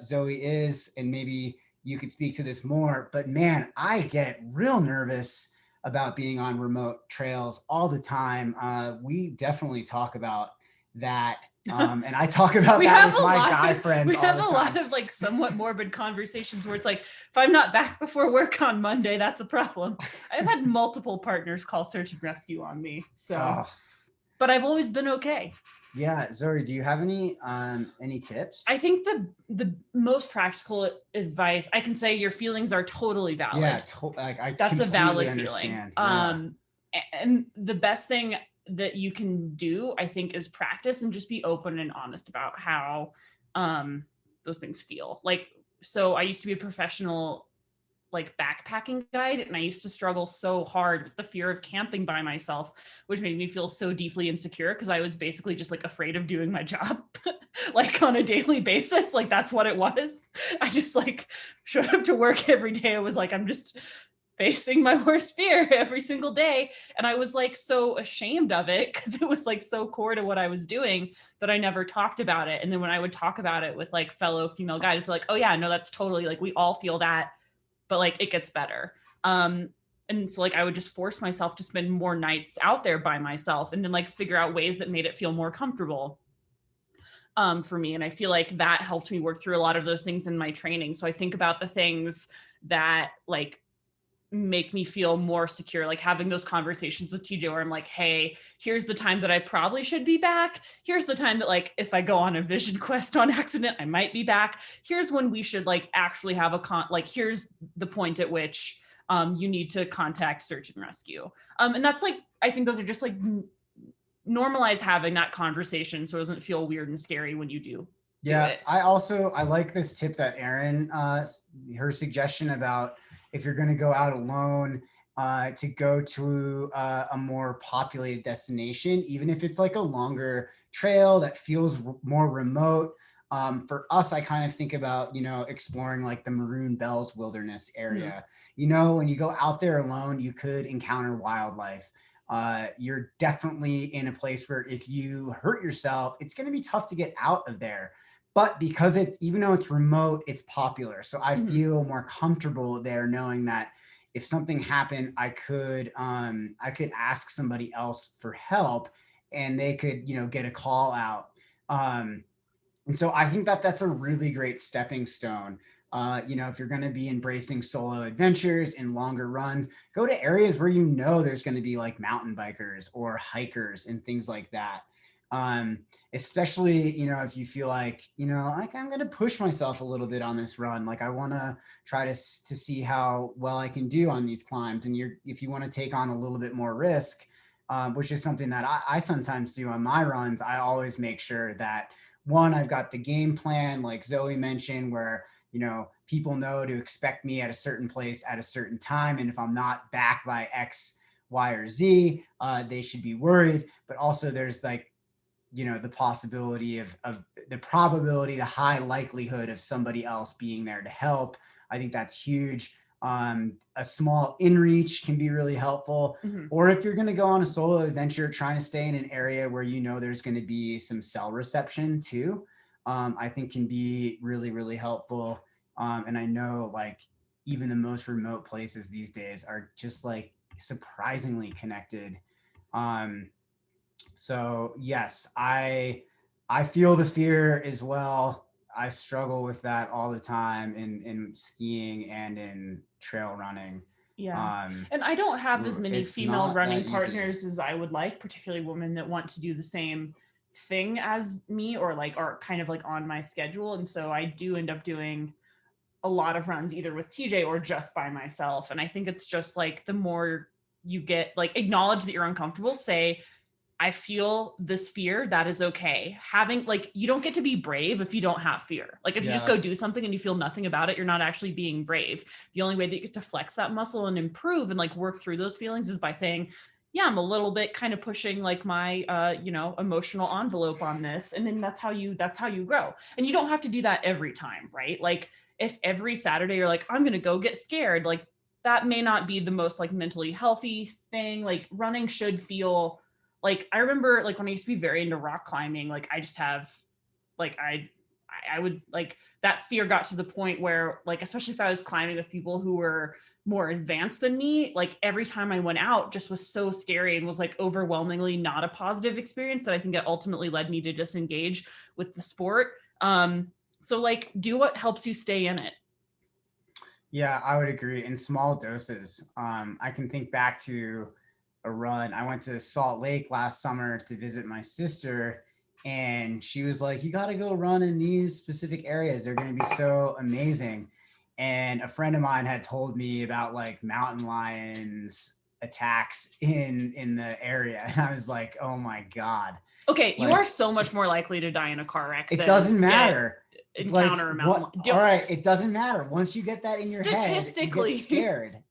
Zoe is, and maybe you could speak to this more, but man, I get real nervous about being on remote trails all the time. We definitely talk about that. And I talk about that with my guy friends. We all have the a time. lot of like somewhat morbid conversations where it's like, if I'm not back before work on Monday, that's a problem. I've had multiple partners call search and rescue on me. So, but I've always been okay. Yeah, Zoe, do you have any tips? I think the most practical advice I can say, your feelings are totally valid. Yeah, that's a valid understand. feeling. Yeah. And the best thing that you can do, I think, is practice and just be open and honest about how those things feel. Like, so I used to be a professional like backpacking guide, and I used to struggle so hard with the fear of camping by myself, which made me feel so deeply insecure because I was basically just like afraid of doing my job like on a daily basis. Like that's what it was. I just like showed up to work every day. I was like, I'm just facing my worst fear every single day. And I was like so ashamed of it because it was like so core to what I was doing that I never talked about it. And then when I would talk about it with like fellow female guides, they're like, oh yeah, no, that's totally like, we all feel that, but like it gets better. And so like I would just force myself to spend more nights out there by myself and then like figure out ways that made it feel more comfortable for me. And I feel like that helped me work through a lot of those things in my training. So I think about the things that like make me feel more secure, like having those conversations with TJ where I'm like, hey, here's the time that I probably should be back. Here's the time that like, if I go on a vision quest on accident, I might be back. Here's when we should like actually have like, here's the point at which you need to contact search and rescue. And that's like, I think those are just like normalize having that conversation so it doesn't feel weird and scary when you do. Yeah, I like this tip that Erin, her suggestion about if you're going to go out alone, to go to a more populated destination, even if it's like a longer trail that feels more remote. For us, I kind of think about, exploring like the Maroon Bells Wilderness area. Mm-hmm. When you go out there alone, you could encounter wildlife. You're definitely in a place where if you hurt yourself, it's going to be tough to get out of there. But because even though it's remote, it's popular. So I feel more comfortable there knowing that if something happened, I could ask somebody else for help and they could, get a call out. And so I think that that's a really great stepping stone. If you're going to be embracing solo adventures and longer runs, go to areas where there's going to be like mountain bikers or hikers and things like that. Especially, if you feel like, like I'm going to push myself a little bit on this run. Like I want to try to see how well I can do on these climbs. And if you want to take on a little bit more risk, which is something that I sometimes do on my runs, I always make sure that one, I've got the game plan, like Zoe mentioned, where, people know to expect me at a certain place at a certain time. And if I'm not back by X, Y, or Z, they should be worried. But also there's like, the possibility of the probability, the high likelihood of somebody else being there to help. I think that's huge. A small in reach can be really helpful. Mm-hmm. Or if you're going to go on a solo adventure, trying to stay in an area where you know there's going to be some cell reception too, I think can be really, really helpful. And I know like even the most remote places these days are just like surprisingly connected. So yes, I feel the fear as well. I struggle with that all the time in skiing and in trail running. Yeah. And I don't have as many It's female not running that easy. partners as I would like, particularly women that want to do the same thing as me or like are kind of like on my schedule. And so I do end up doing a lot of runs either with TJ or just by myself. And I think it's just like the more you get like acknowledge that you're uncomfortable, say, I feel this fear, that is okay. Having like, you don't get to be brave if you don't have fear. Like if you just Yeah. go do something and you feel nothing about it, you're not actually being brave. The only way that you get to flex that muscle and improve and like work through those feelings is by saying, yeah, I'm a little bit kind of pushing like my, emotional envelope on this. And then that's how you grow. And you don't have to do that every time, right? Like if every Saturday you're like, I'm going to go get scared, like that may not be the most like mentally healthy thing. Like running should feel like, I remember like when I used to be very into rock climbing, like I just have like I would like that fear got to the point where like especially if I was climbing with people who were more advanced than me, like every time I went out just was so scary and was like overwhelmingly not a positive experience that I think it ultimately led me to disengage with the sport. So like do what helps you stay in it. Yeah, I would agree. In small doses. I can think back to a run. I went to Salt Lake last summer to visit my sister, and she was like, "You got to go run in these specific areas. They're going to be so amazing." And a friend of mine had told me about like mountain lions attacks in the area, and I was like, "Oh my god!" Okay, you Like, are so much more likely to die in a car wreck. It than doesn't get- matter. encounter a mountain What? lion. All right, it doesn't matter. Once you get that in your head, you Statistically. get scared.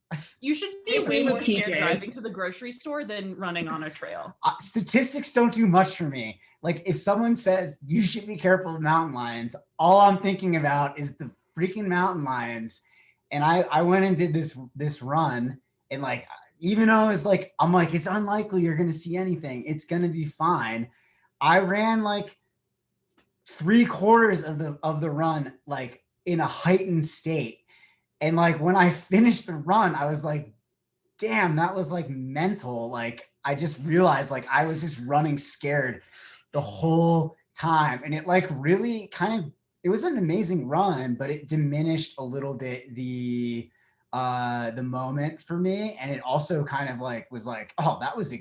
You should I be agree way with more scared TJ. driving to the grocery store than running on a trail. Statistics don't do much for me. Like if someone says you should be careful of mountain lions, all I'm thinking about is the freaking mountain lions. And I went and did this run, and like even though it's like I'm like it's unlikely you're gonna see anything, it's gonna be fine. I ran like 3/4 of the run like in a heightened state. And like when I finished the run, I was like, damn, that was like mental. Like I just realized like I was just running scared the whole time. And it like really kind of, it was an amazing run, but it diminished a little bit the moment for me. And it also kind of like was like, oh, that was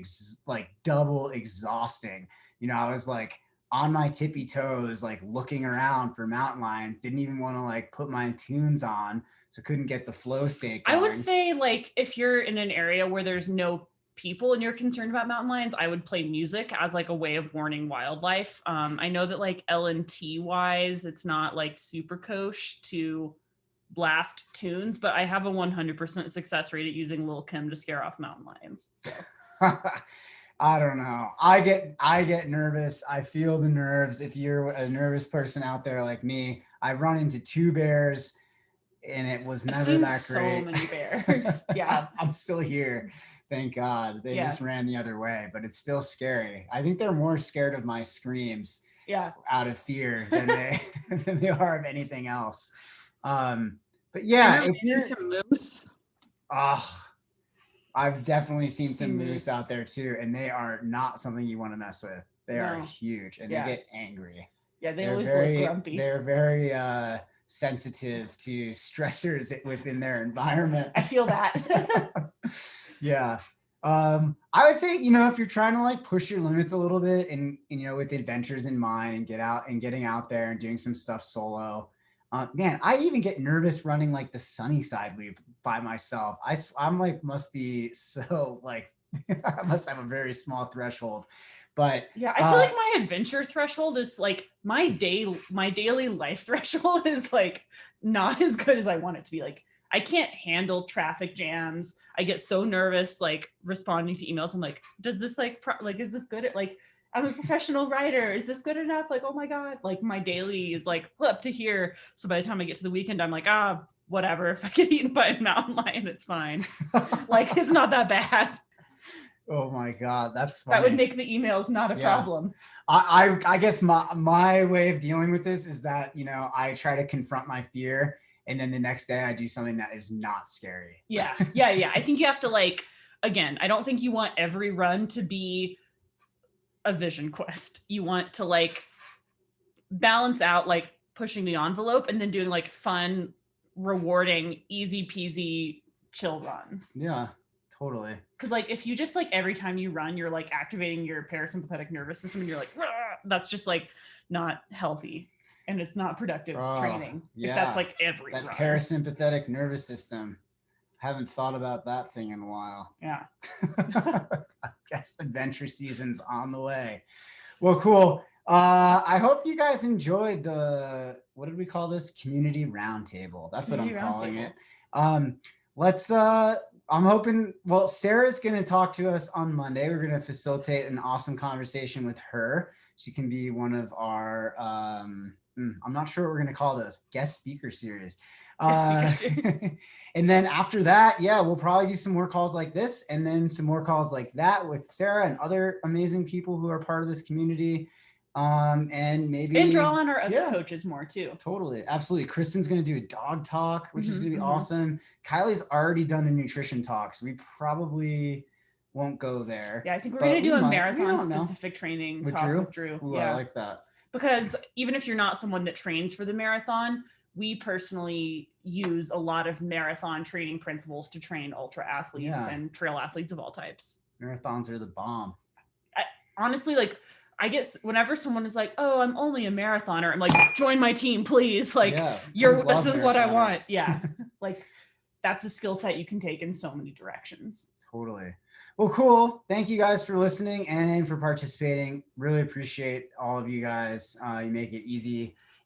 like double exhausting. You know, I was like on my tippy toes, like looking around for mountain lions, didn't even want to like put my tunes on, so couldn't get the flow state going. I would say like if you're in an area where there's no people and you're concerned about mountain lions, I would play music as like a way of warning wildlife. I know that like L&T wise, it's not like super kosher to blast tunes, but I have a 100% success rate at using Lil Kim to scare off mountain lions. So I don't know. I get nervous. I feel the nerves. If you're a nervous person out there like me, I run into 2 bears and it was I've never seen that so great. many bears. Yeah. I'm still here. Thank God. They just ran the other way, but it's still scary. I think they're more scared of my screams out of fear than they are of anything else. But yeah, Have you ever seen moose? I've definitely seen some moose out there too, and they are not something you want to mess with. They are huge, and they get angry. Yeah, they're always look grumpy. They're very sensitive to stressors within their environment. I feel that. Yeah. I would say, you know, if you're trying to like push your limits a little bit and, you know, with adventures in mind and getting out there and doing some stuff solo. Man, I even get nervous running like the Sunnyside loop by myself. I'm like, must be so like, I must have a very small threshold. But yeah, I feel like my adventure threshold is like my daily life threshold is like not as good as I want it to be. Like I can't handle traffic jams. I get so nervous, like responding to emails. I'm like, does this like is this good at like, I'm a professional writer. Is this good enough? Like, oh my God, like my daily is like up to here. So by the time I get to the weekend, I'm like, whatever, if I get eaten by a mountain lion, it's fine. Like, it's not that bad. Oh my God, that's funny. That would make the emails not a problem. I guess my way of dealing with this is that, you know, I try to confront my fear, and then the next day I do something that is not scary. Yeah. I think you have to, like, again, I don't think you want every run to be a vision quest. You want to, like, balance out, like, pushing the envelope and then doing, like, fun, rewarding, easy peasy chill runs. Yeah. Totally. Because, like, if you just, like, every time you run, you're, like, activating your parasympathetic nervous system and you're like, that's just, like, not healthy, and it's not productive training. Yeah. If that's, like, every that run. Parasympathetic nervous system. Haven't thought about that thing in a while. Yeah. I guess adventure season's on the way. Well, cool. I hope you guys enjoyed the, what did we call this? Community Roundtable. That's what I'm calling it. I'm hoping, well, Sarah's going to talk to us on Monday. We're going to facilitate an awesome conversation with her. She can be one of our, I'm not sure what we're going to call those, guest speaker series. And then after that, yeah, we'll probably do some more calls like this, and then some more calls like that with Sarah and other amazing people who are part of this community. And draw on our other coaches more too. Totally. Absolutely. Kristen's going to do a dog talk, which is going to be awesome. Kylie's already done a nutrition talk, so we probably won't go there. Yeah, I think we're going to do a marathon specific training with talk Drew? with Drew. Ooh, yeah. I like that. Because even if you're not someone that trains for the marathon, we personally use a lot of marathon training principles to train ultra athletes and trail athletes of all types. Marathons are the bomb. Honestly, like, I guess whenever someone is like, "Oh, I'm only a marathoner," I'm like, "Join my team, please!" Like, this is what I want. Yeah, like, that's a skill set you can take in so many directions. Totally. Well, cool. Thank you guys for listening and for participating. Really appreciate all of you guys. You make it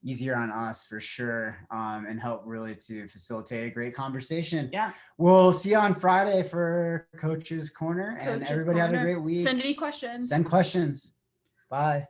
easier on us for sure, and help really to facilitate a great conversation. Yeah. We'll see you on Friday for Coach's Corner, and everybody have a great week. Send any questions. Send questions. Bye.